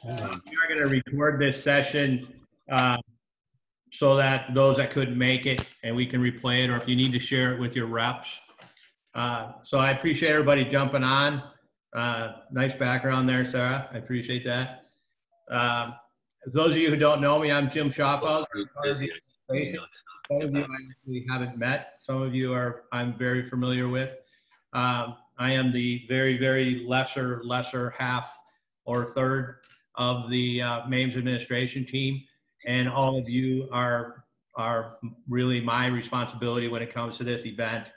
We are going to record this session so that those that couldn't make it and we can replay it, or if you need to share it with your reps. So I appreciate everybody jumping on. Nice background there, Sarah. I appreciate that. Those of you who don't know me, I'm Jim Schaffhauser. Some of you I actually haven't met. Some of you I'm very familiar with. I am the very lesser half or third of the MAMES administration team, and all of you are really my responsibility when it comes to this event.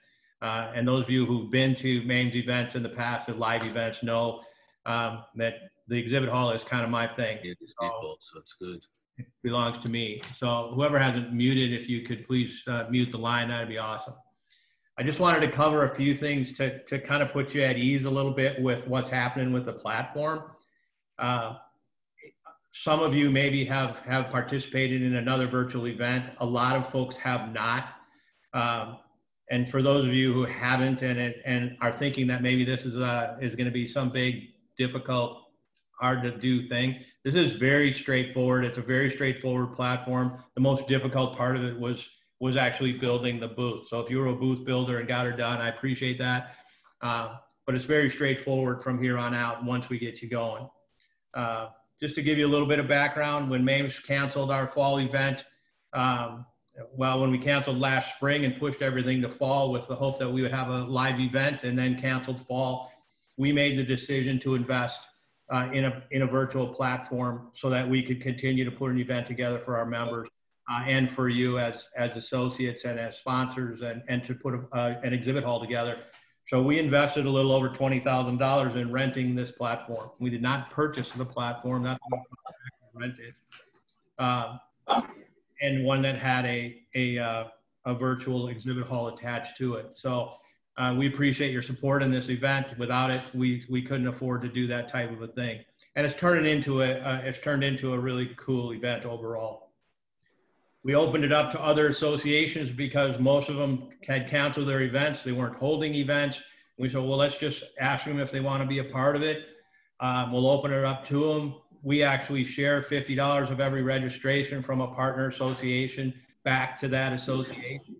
And those of you who've been to MAMES events in the past, at live events, know that the exhibit hall is kind of my thing. So it's good. It belongs to me. So whoever hasn't muted, if you could please mute the line, that'd be awesome. I just wanted to cover a few things to kind of put you at ease a little bit with what's happening with the platform. Some of you maybe have participated in another virtual event. A lot of folks have not. And for those of you who haven't and are thinking that maybe this is going to be some big, difficult, hard to do thing, this is very straightforward. It's a very straightforward platform. The most difficult part of it was actually building the booth. So if you were a booth builder and got her done, I appreciate that. But it's very straightforward from here on out once we get you going. Just to give you a little bit of background, when MAMES canceled our fall event, when we canceled last spring and pushed everything to fall with the hope that we would have a live event and then canceled fall, we made the decision to invest in a virtual platform so that we could continue to put an event together for our members and for you as associates and as sponsors and to put an exhibit hall together. So we invested a little over $20,000 in renting this platform. We did not purchase the platform, that's what we rented. And one that had a virtual exhibit hall attached to it. So we appreciate your support in this event. Without it, we couldn't afford to do that type of a thing. And it's turned into a really cool event overall. We opened it up to other associations because most of them had canceled their events. They weren't holding events. We said, well, let's just ask them if they want to be a part of it. We'll open it up to them. We actually share $50 of every registration from a partner association back to that association.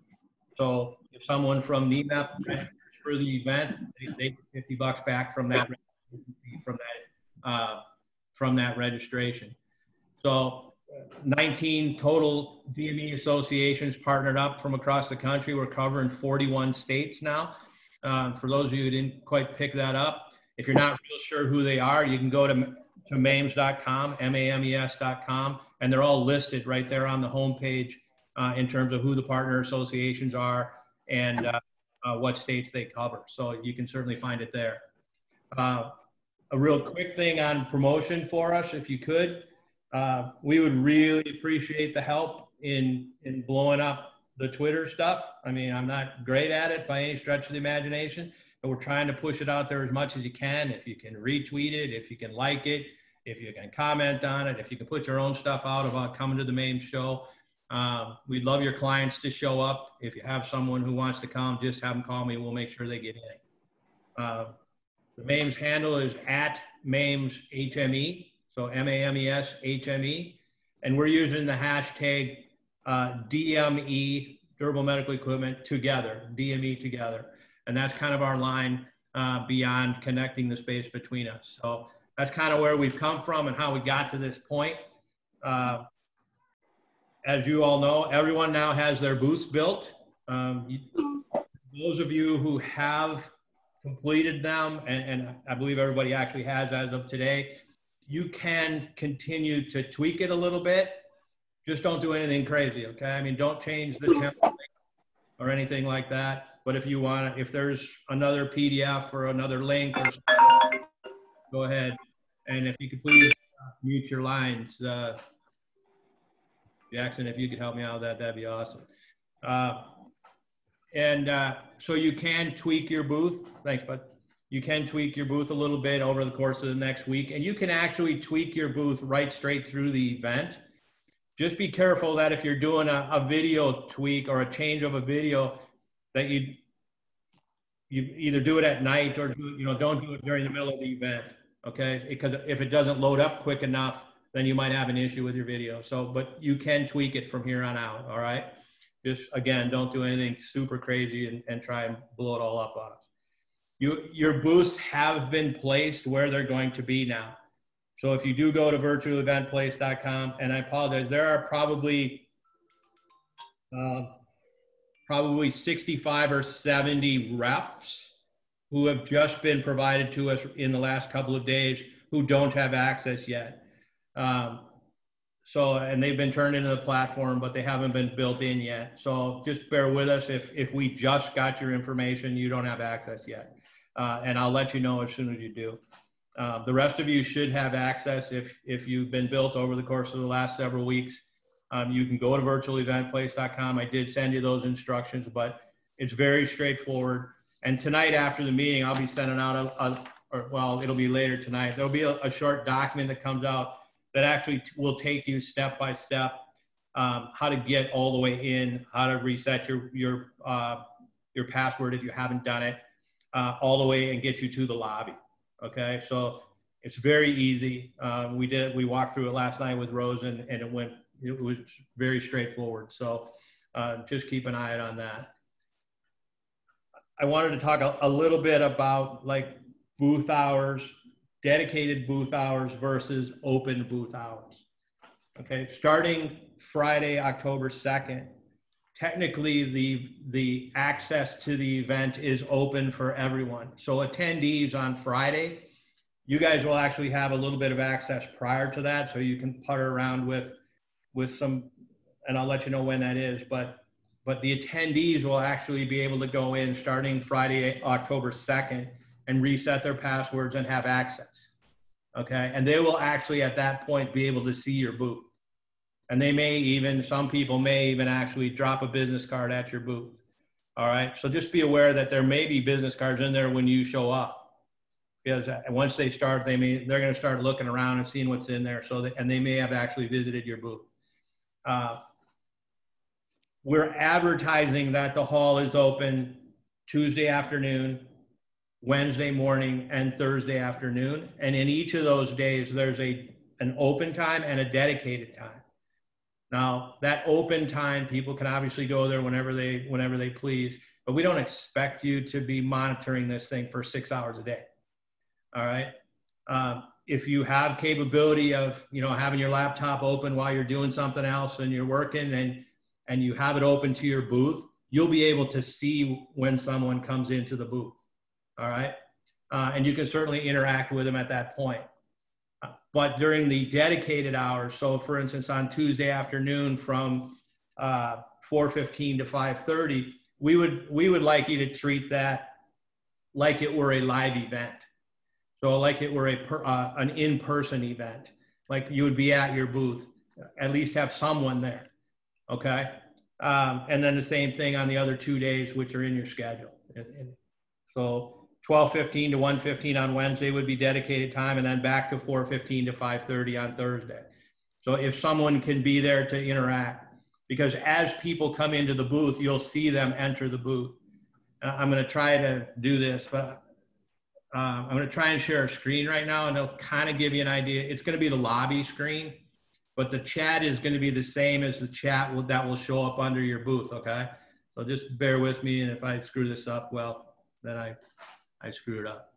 So if someone from NEMEP registers for the event, they get $50 back from that registration. So 19 total DME associations partnered up from across the country. We're covering 41 states now. For those of you who didn't quite pick that up, if you're not real sure who they are, you can go to MAMES.com, MAMES.com, and they're all listed right there on the homepage in terms of who the partner associations are and what states they cover. So you can certainly find it there. A real quick thing on promotion for us, if you could. We would really appreciate the help in blowing up the Twitter stuff. I mean, I'm not great at it by any stretch of the imagination, but we're trying to push it out there as much as you can. If you can retweet it, if you can like it, if you can comment on it, if you can put your own stuff out about coming to the MAMES show. We'd love your clients to show up. If you have someone who wants to come, just have them call me. We'll make sure they get in. The MAMES handle is @MAMESHME. So MAMES HME, and we're using the hashtag DME, durable medical equipment together, DME together. And that's kind of our line beyond connecting the space between us. So that's kind of where we've come from and how we got to this point. As you all know, everyone now has their booths built. Those of you who have completed them, and I believe everybody actually has as of today, you can continue to tweak it a little bit. Just don't do anything crazy, okay? I mean, don't change the template or anything like that. But if you want, if there's another PDF or another link or something, go ahead. And if you could please mute your lines. Jackson, if you could help me out with that, that'd be awesome. So you can tweak your booth. Thanks, bud. You can tweak your booth a little bit over the course of the next week, and you can actually tweak your booth right straight through the event. Just be careful that if you're doing a video tweak or a change of a video, that you either do it at night or don't do it during the middle of the event. okay? Because if it doesn't load up quick enough, then you might have an issue with your video. So, but you can tweak it from here on out, all right? Just, again, don't do anything super crazy and try and blow it all up on us. Your booths have been placed where they're going to be now. So if you do go to virtualeventplace.com, and I apologize, there are probably 65 or 70 reps who have just been provided to us in the last couple of days who don't have access yet. And they've been turned into the platform, but they haven't been built in yet. So just bear with us. If we just got your information, you don't have access yet. And I'll let you know as soon as you do. The rest of you should have access if you've been built over the course of the last several weeks. You can go to virtualeventplace.com. I did send you those instructions, but it's very straightforward. And tonight after the meeting, I'll be sending out it'll be later tonight. There'll be a short document that comes out that actually will take you step by step, how to get all the way in, how to reset your password if you haven't done it, all the way and get you to the lobby. Okay, so it's very easy. We walked through it last night with Rose, and it was very straightforward. So just keep an eye on that. I wanted to talk a little bit about like booth hours, dedicated booth hours versus open booth hours. Okay, starting Friday, October 2nd, technically the access to the event is open for everyone. So attendees on Friday, you guys will actually have a little bit of access prior to that, so you can putter around with some, and I'll let you know when that is, but the attendees will actually be able to go in starting Friday, October 2nd and reset their passwords and have access, okay? And they will actually at that point be able to see your booth. And they may even, some people may even actually drop a business card at your booth, all right? So just be aware that there may be business cards in there when you show up, because once they start, they're gonna start looking around and seeing what's in there, and they may have actually visited your booth. We're advertising that the hall is open Tuesday afternoon, Wednesday morning, and Thursday afternoon. And in each of those days, there's an open time and a dedicated time. Now, that open time, people can obviously go there whenever they please, but we don't expect you to be monitoring this thing for 6 hours a day. All right. If you have capability of, having your laptop open while you're doing something else and you're working and you have it open to your booth, you'll be able to see when someone comes into the booth. All right. And you can certainly interact with them at that point. But during the dedicated hours, so for instance, on Tuesday afternoon from 4:15 to 5:30, we would like you to treat that like it were a live event. So like it were an in-person event, like you would be at your booth, at least have someone there, okay? And then the same thing on the other 2 days, which are in your schedule. So 12:15 to 1:15 on Wednesday would be dedicated time, and then back to 4:15 to 5:30 on Thursday. So if someone can be there to interact, because as people come into the booth, you'll see them enter the booth. I'm gonna try to do this, but I'm going to try and share a screen right now, and it'll kind of give you an idea. It's going to be the lobby screen, but the chat is going to be the same as the chat that will show up under your booth, okay? So just bear with me, and if I screw this up, well, then I screwed up.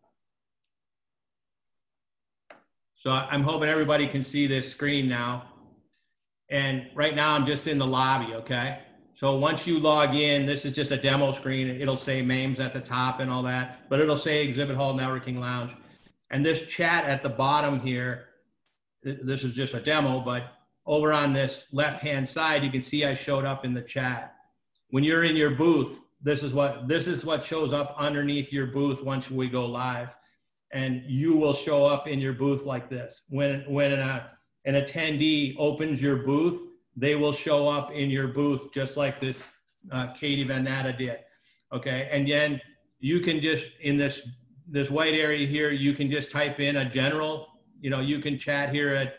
So I'm hoping everybody can see this screen now. And right now I'm just in the lobby, okay? So once you log in, this is just a demo screen. It'll say MAMES at the top and all that, but it'll say Exhibit Hall Networking Lounge. And this chat at the bottom here, this is just a demo, but over on this left-hand side, you can see I showed up in the chat. When you're in your booth, this is what shows up underneath your booth once we go live. And you will show up in your booth like this. When an attendee opens your booth, they will show up in your booth just like this Katie Van Natta did, okay? And then you can just, in this white area here, you can just type in a general, you can chat here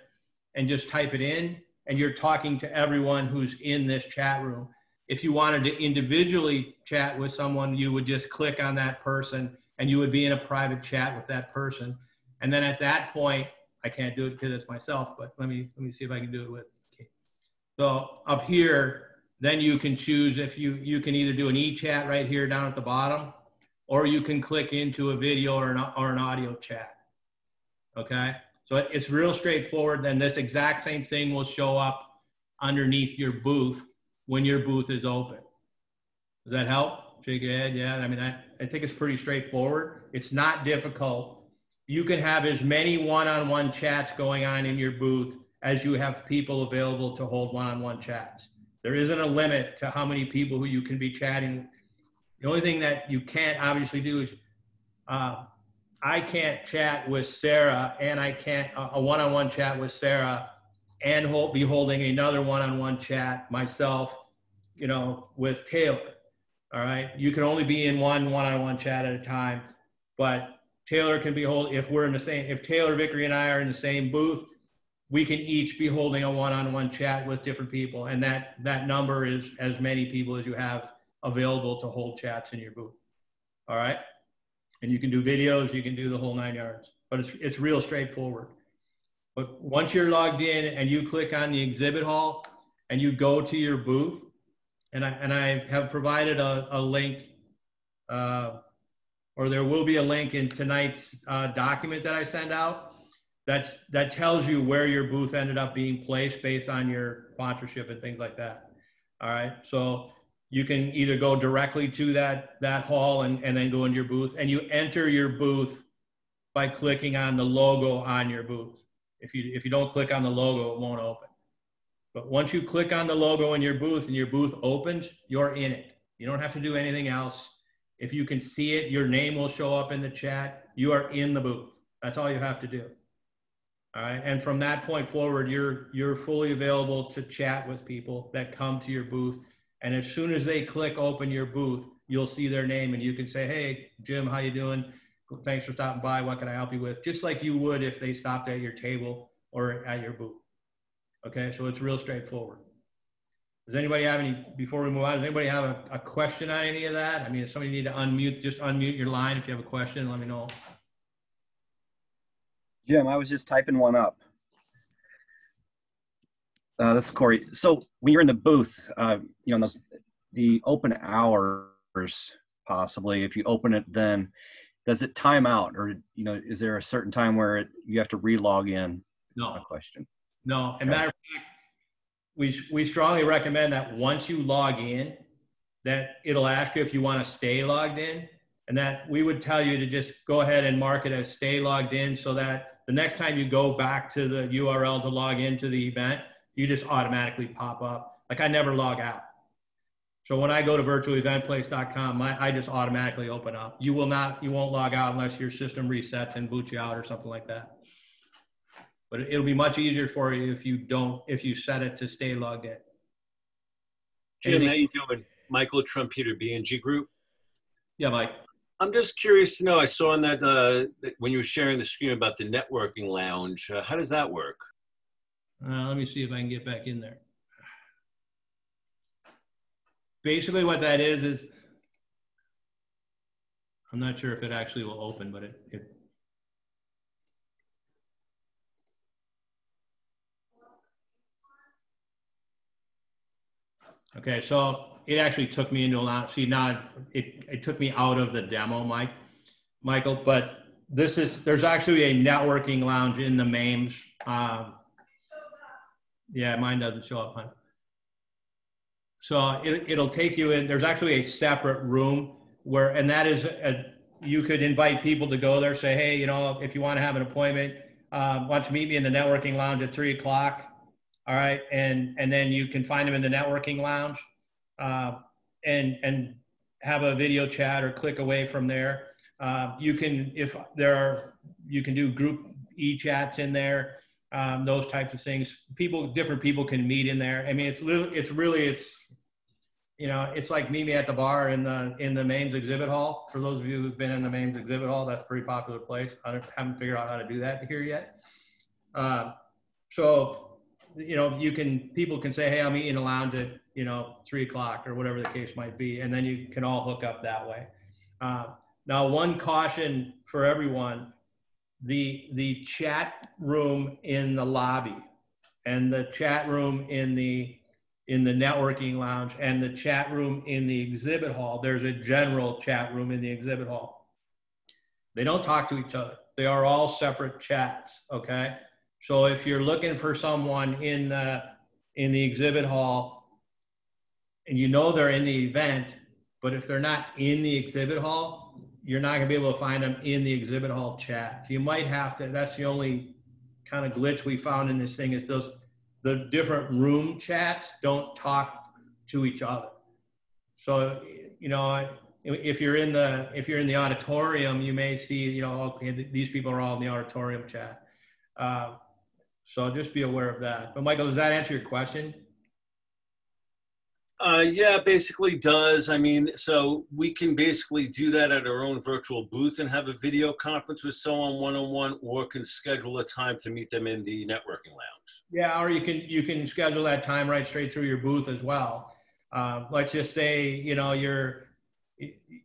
and just type it in, and you're talking to everyone who's in this chat room. If you wanted to individually chat with someone, you would just click on that person, and you would be in a private chat with that person. And then at that point, I can't do it because it's myself, but let me see if I can do it with. Okay. So up here, then you can choose if you can either do an e-chat right here down at the bottom, or you can click into a video or an audio chat. Okay, so it's real straightforward. And this exact same thing will show up underneath your booth when your booth is open. Does that help? Shake your head. Yeah, I mean, I think it's pretty straightforward. It's not difficult. You can have as many one-on-one chats going on in your booth as you have people available to hold one-on-one chats. There isn't a limit to how many people who you can be chatting. The only thing that you can't obviously do is I can't chat with Sarah, and I can't a one-on-one chat with Sarah and be holding another one-on-one chat myself, you know, with Taylor. All right. You can only be in one-on-one chat at a time, but Taylor can be if we're in the same, if Taylor, Vickery, and I are in the same booth, we can each be holding a one-on-one chat with different people. And that number is as many people as you have available to hold chats in your booth. All right. And you can do videos, you can do the whole 9 yards, but it's real straightforward. But once you're logged in and you click on the exhibit hall and you go to your booth, and I have provided a link, or there will be a link in tonight's document that I send out that tells you where your booth ended up being placed based on your sponsorship and things like that. All right, so you can either go directly to that hall and then go into your booth, and you enter your booth by clicking on the logo on your booth. If you don't click on the logo, it won't open. But once you click on the logo in your booth and your booth opens, you're in it. You don't have to do anything else. If you can see it, your name will show up in the chat. You are in the booth. That's all you have to do. All right. And from that point forward, you're fully available to chat with people that come to your booth. And as soon as they click open your booth, you'll see their name and you can say, hey, Jim, how you doing? Thanks for stopping by. What can I help you with? Just like you would if they stopped at your table or at your booth. Okay, so it's real straightforward. Does anybody have any, before we move on, does anybody have a question on any of that? I mean, if somebody need to unmute, just unmute your line. If you have a question, let me know. Jim, I was just typing one up. This is Corey. So when you're in the booth, you know, the open hours, possibly, if you open it, then does it time out, or, you know, is there a certain time where you have to re-log in? No. That's my question. No, and matter of fact, we strongly recommend that once you log in, that it'll ask you if you want to stay logged in, and that we would tell you to just go ahead and mark it as stay logged in, so that the next time you go back to the URL to log into the event, you just automatically pop up. Like I never log out. So when I go to virtualeventplace.com, I just automatically open up. You won't log out unless your system resets and boots you out or something like that. But it'll be much easier for you if you set it to stay logged in. Jim, how you doing? Michael Trumpeter, BNG Group. Yeah, Mike. I'm just curious to know, I saw on that when you were sharing the screen about the networking lounge, how does that work? Let me see if I can get back in there. Basically what that is I'm not sure if it actually will open, but it okay, so it actually took me into a lounge. See, now it took me out of the demo, Michael, but there's actually a networking lounge in the MAMES. Yeah, mine doesn't show up, huh? So it'll take you in. There's actually a separate room and that is, you could invite people to go there, say, hey, you know, if you want to have an appointment, why don't you meet me in the networking lounge at 3 o'clock? All right, and then you can find them in the networking lounge and have a video chat or click away from there. You can do group e-chats in there, those types of things. Different people can meet in there. I mean, it's you know, it's like meet me at the bar in the MAMES exhibit hall. For those of you who've been in the MAMES exhibit hall, that's a pretty popular place. I haven't figured out how to do that here yet. So, you know, people can say, hey, I'll meet you in the lounge at, you know, 3 o'clock or whatever the case might be. And then you can all hook up that way. Now, one caution for everyone, the chat room in the lobby and the chat room in the networking lounge and the chat room in the exhibit hall, there's a general chat room in the exhibit hall. They don't talk to each other. They are all separate chats, okay? So if you're looking for someone in the exhibit hall and you know they're in the event, but if they're not in the exhibit hall, you're not gonna be able to find them in the exhibit hall chat. You might have to, that's the only kind of glitch we found in this thing is the different room chats don't talk to each other. So, you know, if you're in the auditorium, you may see, you know, okay, these people are all in the auditorium chat. So just be aware of that. But Michael, does that answer your question? Yeah, basically does. I mean, so we can basically do that at our own virtual booth and have a video conference with someone one-on-one, or can schedule a time to meet them in the networking lounge. Yeah, or you can schedule that time right straight through your booth as well. Let's just say, you know,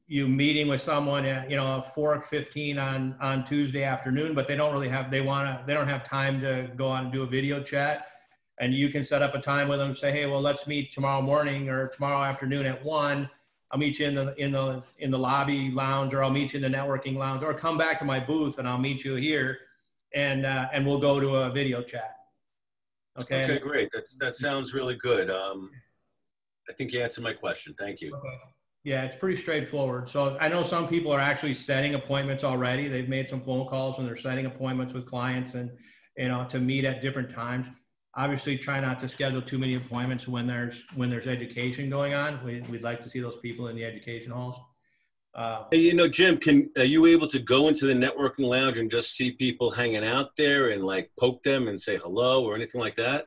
you meeting with someone at, you know, 4:15 on Tuesday afternoon, but they don't have time to go on and do a video chat. And you can set up a time with them, say, hey, well, let's meet tomorrow morning or tomorrow afternoon at 1. I'll meet you in the lobby lounge, or I'll meet you in the networking lounge, or come back to my booth and I'll meet you here, and we'll go to a video chat. Okay. Okay, great. That sounds really good. I think you answered my question. Thank you. Okay. Yeah, it's pretty straightforward. So I know some people are actually setting appointments already. They've made some phone calls and they're setting appointments with clients and, you know, to meet at different times. Obviously, try not to schedule too many appointments when there's education going on. We'd like to see those people in the education halls. Hey, you know, Jim, are you able to go into the networking lounge and just see people hanging out there and like poke them and say hello or anything like that?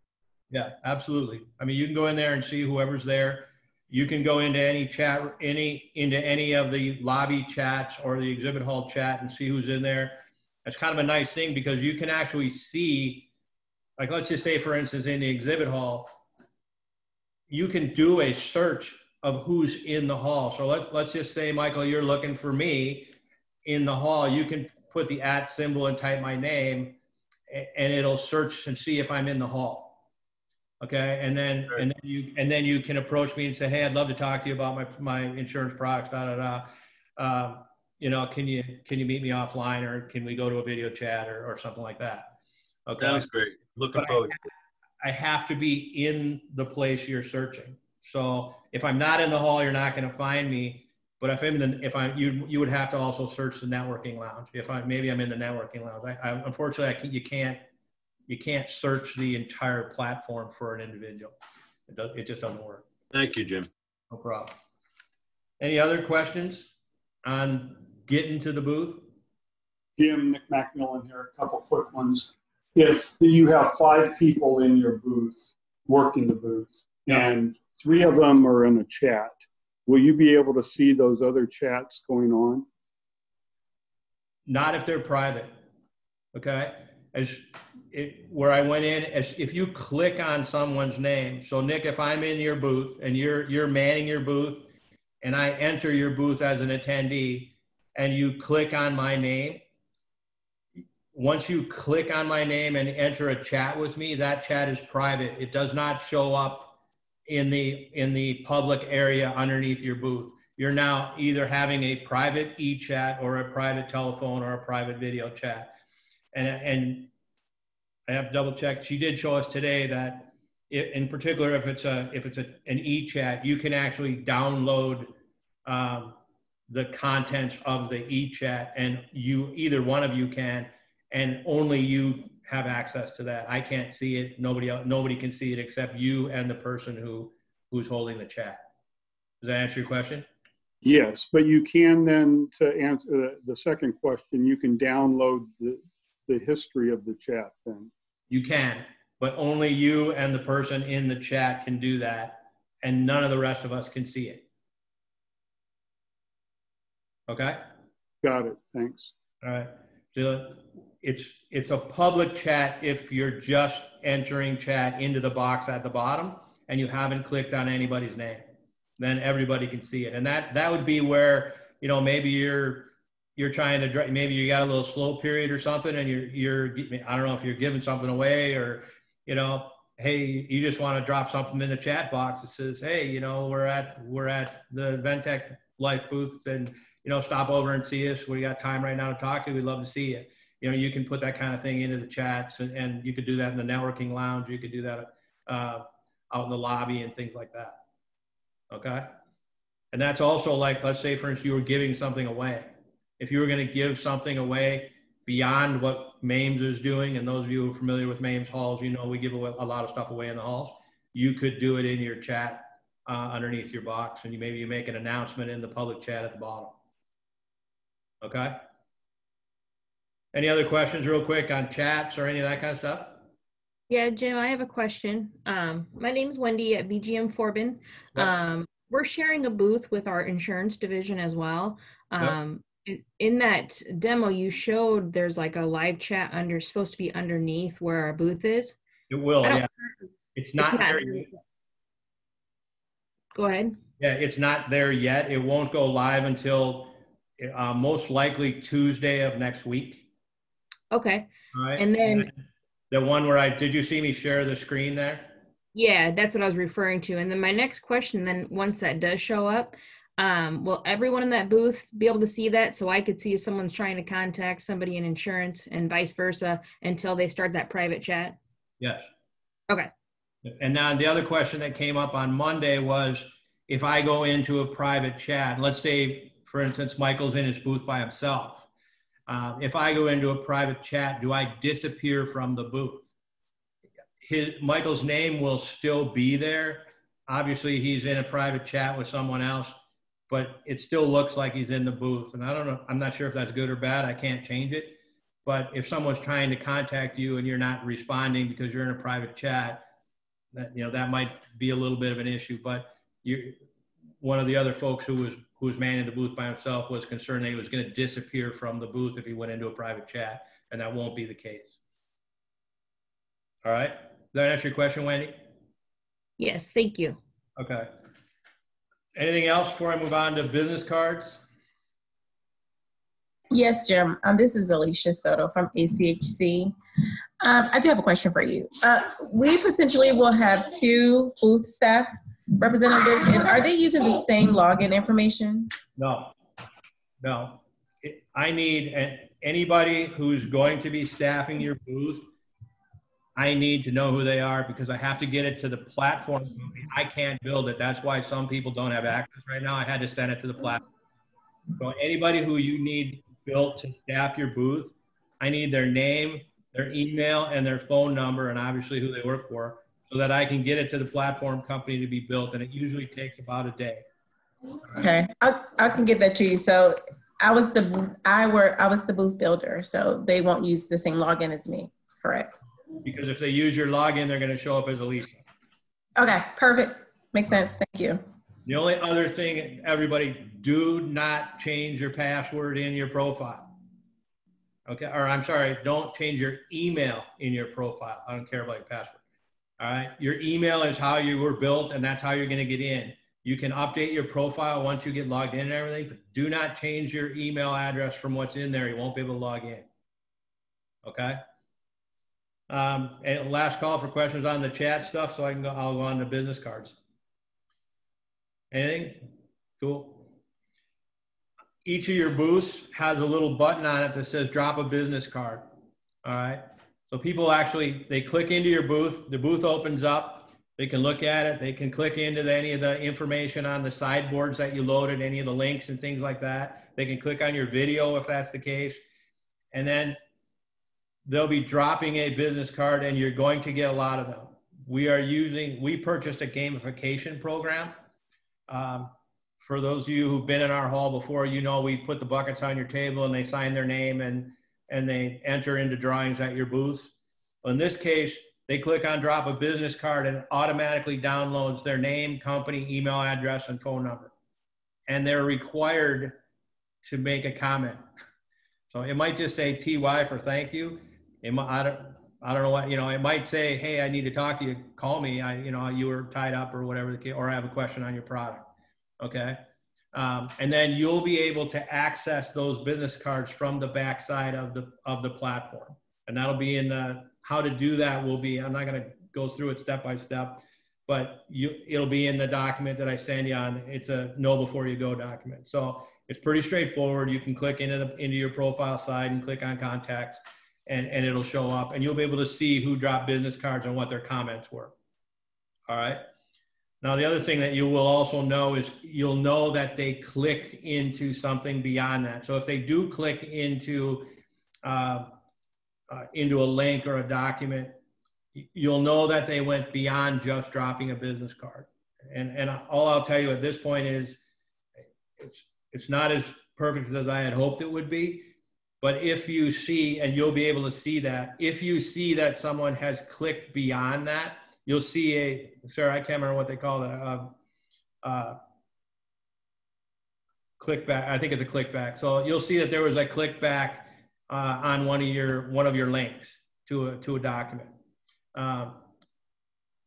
Yeah, absolutely. I mean, you can go in there and see whoever's there. You can go into any chat, into any of the lobby chats or the exhibit hall chat and see who's in there. That's kind of a nice thing because you can actually see, like, let's just say, for instance, in the exhibit hall, you can do a search of who's in the hall. So let's just say, Michael, you're looking for me in the hall. You can put the @ symbol and type my name, and it'll search and see if I'm in the hall. Okay, and then you can approach me and say, hey, I'd love to talk to you about my insurance products. You know, can you meet me offline, or can we go to a video chat or something like that? Okay, sounds great. Looking forward to it. I have to be in the place you're searching. So if I'm not in the hall, you're not going to find me. But you would have to also search the networking lounge. Maybe I'm in the networking lounge. Unfortunately, you can't search the entire platform for an individual. It just doesn't work. Thank you, Jim. No problem. Any other questions on getting to the booth? Jim, Nick Macmillan here. A couple quick ones. If you have 5 people in your booth, working the booth, and 3 of them are in a chat, will you be able to see those other chats going on? Not if they're private, okay? Where I went in, if you click on someone's name, so Nick, if I'm in your booth and you're manning your booth and I enter your booth as an attendee and you click on my name, once you click on my name and enter a chat with me, that chat is private. It does not show up in the public area underneath your booth. You're now either having a private e-chat or a private telephone or a private video chat. And I have to double check. She did show us today that in particular, if it's an e-chat, you can actually download the contents of the e-chat, and either one of you can, and only you have access to that. I can't see it. Nobody can see it except you and the person who's holding the chat. Does that answer your question? Yes, but you can then, to answer the second question, you can download the history of the chat then. You can, but only you and the person in the chat can do that, and none of the rest of us can see it. Okay? Got it, thanks. All right. So it's a public chat if you're just entering chat into the box at the bottom and you haven't clicked on anybody's name. Then everybody can see it. And that would be where, you know, maybe you're you're trying to, maybe you got a little slow period or something, and I don't know if you're giving something away, or, you know, hey, you just want to drop something in the chat box that says, hey, you know, we're at the Ventec Life booth, and, you know, stop over and see us. We got time right now to talk to you. We'd love to see you. You know, you can put that kind of thing into the chats, and you could do that in the networking lounge. You could do that out in the lobby and things like that. Okay. And that's also like, let's say, for instance, you were giving something away. If you were going to give something away beyond what MAMES is doing, and those of you who are familiar with MAMES halls, you know we give away a lot of stuff away in the halls. You could do it in your chat underneath your box, and maybe you make an announcement in the public chat at the bottom. Okay? Any other questions real quick on chats or any of that kind of stuff? Yeah, Jim, I have a question. My name's Wendy at BGM Forbin. Yep. We're sharing a booth with our insurance division as well. Yep. In that demo you showed, there's like a live chat supposed to be underneath where our booth is. It will, yeah. It's not there yet. Go ahead. Yeah, it's not there yet. It won't go live until most likely Tuesday of next week. Okay. All right. And then the one where did you see me share the screen there? Yeah, that's what I was referring to. And then my next question, then once that does show up, will everyone in that booth be able to see that? So I could see if someone's trying to contact somebody in insurance and vice versa until they start that private chat? Yes. Okay. And now the other question that came up on Monday was, if I go into a private chat, let's say, for instance, Michael's in his booth by himself. If I go into a private chat, do I disappear from the booth? Michael's name will still be there. Obviously, he's in a private chat with someone else, but it still looks like he's in the booth. And I don't know, I'm not sure if that's good or bad. I can't change it. But if someone's trying to contact you and you're not responding because you're in a private chat, that might be a little bit of an issue. But one of the other folks who was manning the booth by himself was concerned that he was going to disappear from the booth if he went into a private chat, and that won't be the case. All right. Does that answer your question, Wendy? Yes, thank you. Okay. Anything else before I move on to business cards? Yes, Jim. This is Alicia Soto from ACHC. I do have a question for you. We potentially will have 2 booth staff representatives, and are they using the same login information? No. I need anybody who's going to be staffing your booth. I need to know who they are because I have to get it to the platform. I can't build it. That's why some people don't have access right now. I had to send it to the platform. So anybody who you need built to staff your booth, I need their name, their email, and their phone number, and obviously who they work for, so that I can get it to the platform company to be built. And it usually takes about a day. Okay, I can get that to you. So I was the booth builder, so they won't use the same login as me, correct? Because if they use your login, they're going to show up as Alicia. Okay, perfect. Makes sense. Thank you. The only other thing, everybody, do not change your password in your profile. Okay, or I'm sorry, don't change your email in your profile. I don't care about your password. All right, your email is how you were built, and that's how you're going to get in. You can update your profile once you get logged in and everything, but do not change your email address from what's in there. You won't be able to log in. Okay. And last call for questions on the chat stuff, so I'll go on to business cards. Anything? Cool. Each of your booths has a little button on it that says drop a business card. All right. So people they click into your booth, the booth opens up, they can look at it, they can click into any of the information on the sideboards that you loaded, any of the links and things like that. They can click on your video if that's the case. And then they'll be dropping a business card, and you're going to get a lot of them. We purchased a gamification program. For those of you who've been in our hall before, you know we put the buckets on your table and they sign their name and they enter into drawings at your booth. Well, in this case, they click on drop a business card and it automatically downloads their name, company, email address, and phone number. And they're required to make a comment. So it might just say TY for thank you. I don't know what, it might say, hey, I need to talk to you, call me. You were tied up or whatever, or I have a question on your product. Okay. And then you'll be able to access those business cards from the backside of the platform. And that'll be in the, how to do that will be, I'm not going to go through it step by step, but it'll be in the document that I send you on. It's a know before you go document. So it's pretty straightforward. You can click into your profile side and click on contacts, and it'll show up, and you'll be able to see who dropped business cards and what their comments were. All right. Now, the other thing that you will also know is you'll know that they clicked into something beyond that. So if they do click into a link or a document, you'll know that they went beyond just dropping a business card. And all I'll tell you at this point is it's not as perfect as I had hoped it would be. But if you see, and you'll be able to see that, if you see that someone has clicked beyond that, you'll see Sarah, I can't remember what they call it, click back. I think it's a click back. So you'll see that there was a click back on one of your links to a document.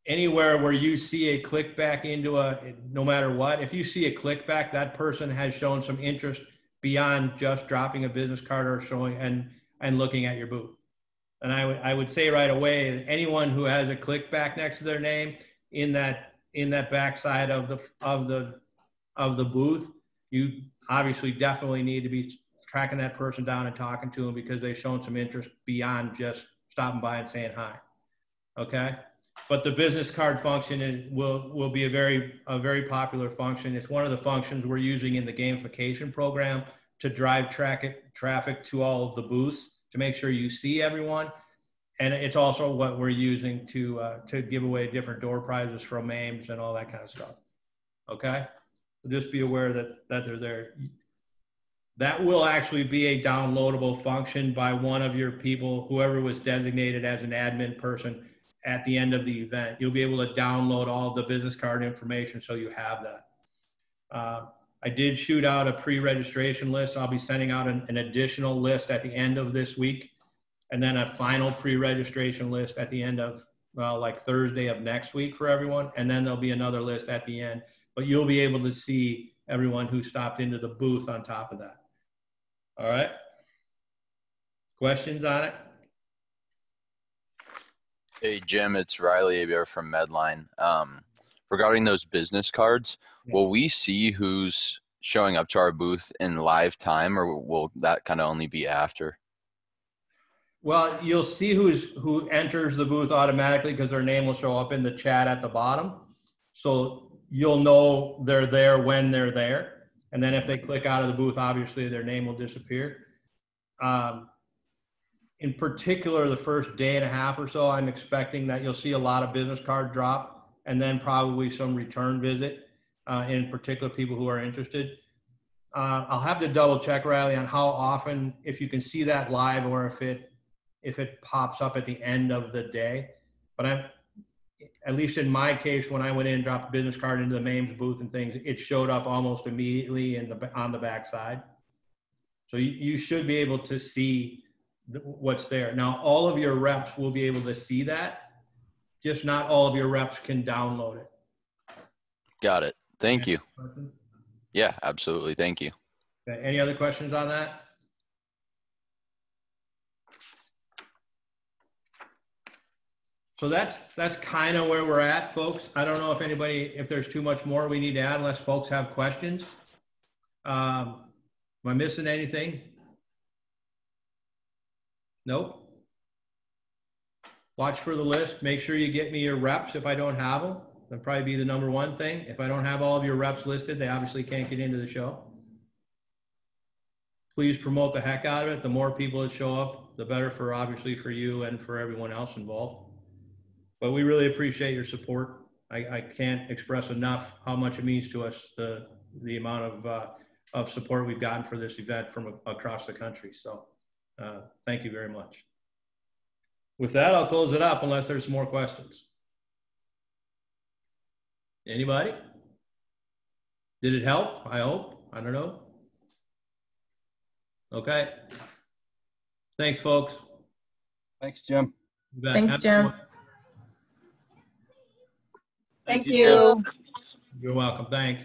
Anywhere where you see a click back into no matter what, if you see a click back, that person has shown some interest beyond just dropping a business card or showing and looking at your booth. And I would say right away, anyone who has a click back next to their name in that backside of the booth, you obviously definitely need to be tracking that person down and talking to them because they've shown some interest beyond just stopping by and saying hi. Okay. But the business card function will be a very popular function. It's one of the functions we're using in the gamification program to drive traffic to all of the booths to make sure you see everyone. And it's also what we're using to give away different door prizes from MAMES and all that kind of stuff. Okay? So just be aware that they're there. That will actually be a downloadable function by one of your people, whoever was designated as an admin person at the end of the event. You'll be able to download all the business card information so you have that. I did shoot out a pre-registration list. I'll be sending out an additional list at the end of this week, and then a final pre-registration list at the end of, like Thursday of next week for everyone. And then there'll be another list at the end, but you'll be able to see everyone who stopped into the booth on top of that. All right. Questions on it? Hey, Jim, it's Riley Abier from Medline. Regarding those business cards, will we see who's showing up to our booth in live time, or will that kind of only be after? Well, you'll see who enters the booth automatically because their name will show up in the chat at the bottom. So you'll know they're there when they're there. And then if they click out of the booth, obviously their name will disappear. In particular, the first day and a half or so, I'm expecting that you'll see a lot of business card drop and then probably some return visit, in particular people who are interested. I'll have to double check, Riley, on how often, if you can see that live or if it pops up at the end of the day. But at least in my case, when I went in and dropped a business card into the MAMES booth and things, it showed up almost immediately on the back side. So you should be able to see what's there. Now, all of your reps will be able to see that, just not all of your reps can download it. Got it. Thank you. Yeah, absolutely. Thank you. Okay. Any other questions on that? So that's kind of where we're at, folks. I don't know if there's too much more we need to add unless folks have questions. Am I missing anything? Nope. Watch for the list. Make sure you get me your reps if I don't have them. That'll probably be the number one thing. If I don't have all of your reps listed, they obviously can't get into the show. Please promote the heck out of it. The more people that show up, the better obviously for you and for everyone else involved. But we really appreciate your support. I can't express enough how much it means to us, the amount of support we've gotten for this event from across the country. So thank you very much. With that, I'll close it up unless there's more questions. Anybody? Did it help? I hope. I don't know. Okay. Thanks, folks. Thanks, Jim. Thanks, Jim. Thank you. You're welcome. Thanks.